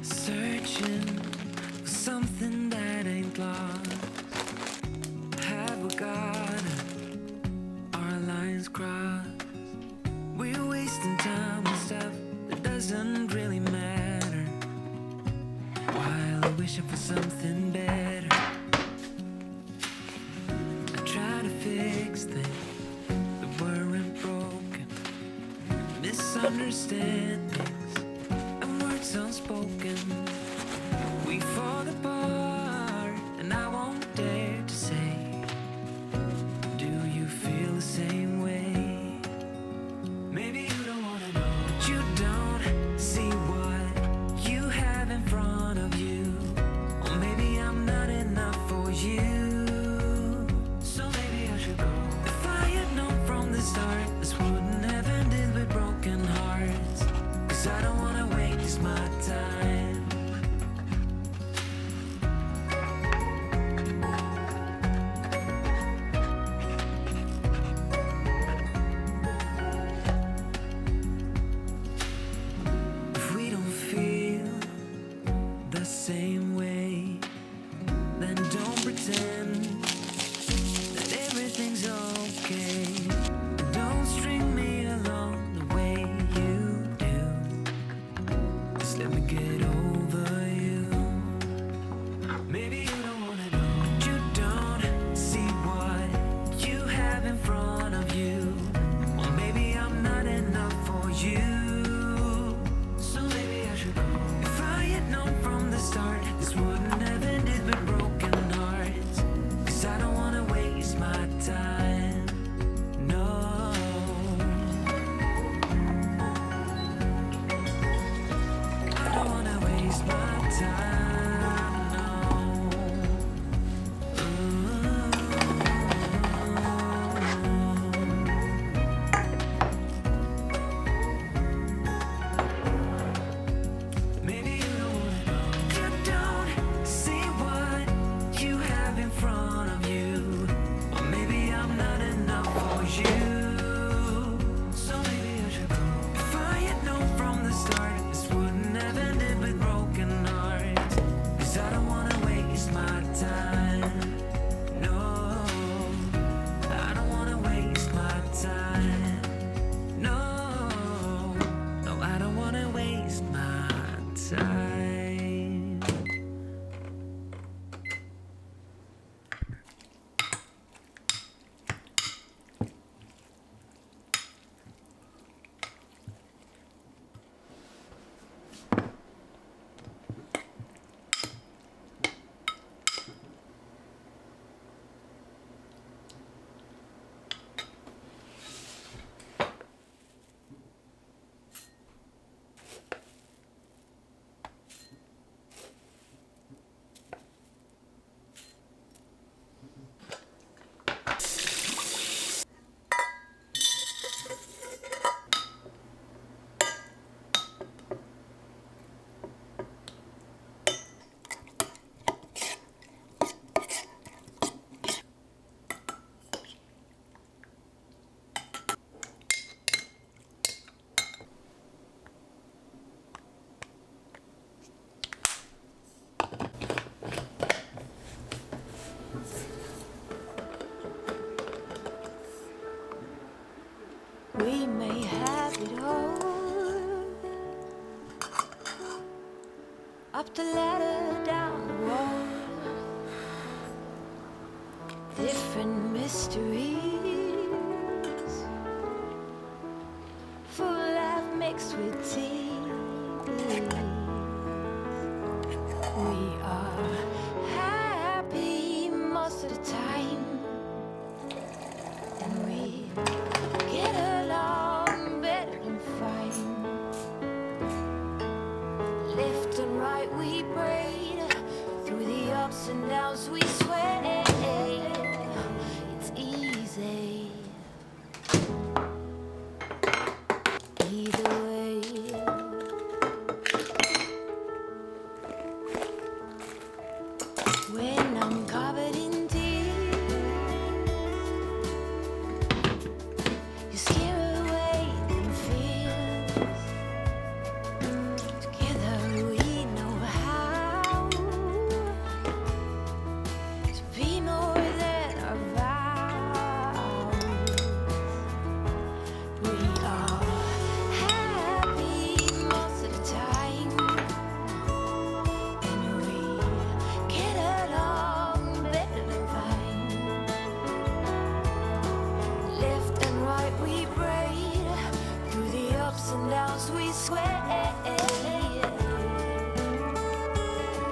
Searching for something that ain't lost. Have we got our lines crossed? We're wasting time on stuff that doesn't really matter, while I'm wishing for something better. I try to fix things that weren't broken, misunderstandings and words unspoken. We fall apart, and I won't dare to say, do you feel the same way? Maybe you don't wanna know, but you don't see what you have in front of you. Or maybe I'm not enough for you, so maybe I should go. If I had known from the start, this wouldn't have ended with broken hearts. 'Cause I don't wanna waste my time the ladder down the wall. Different mysteries, full life mixed with tea. We are happy most of the time, and we get along better than fine. Left and right we braid, through the ups and downs we sway. It's easy either way. When I'm covered in tears, you scare away them fears. Together we know how to be more than our vows. We are happy most of the time, and we get along better than fine. Left and right we braid, through the ups and downs we sway.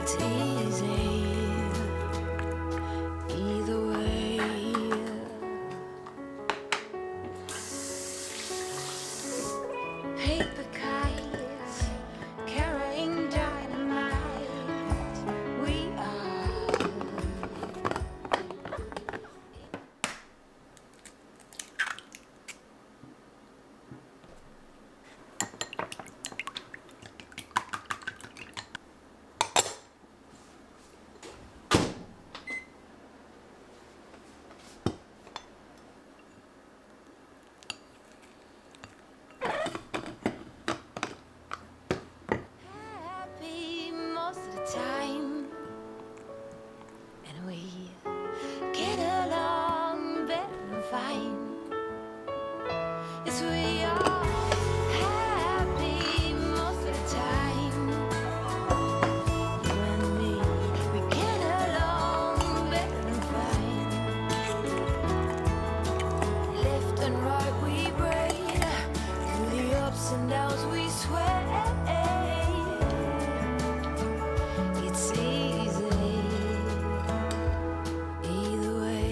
It's easy either way. Paper kites carrying dynamite. We are happy most of the time, and we get along better than fine. Yes, we are happy most of the time. You and me, we get along better than fine. Left and right we braid, through the ups and downs we sway. It's easy either way.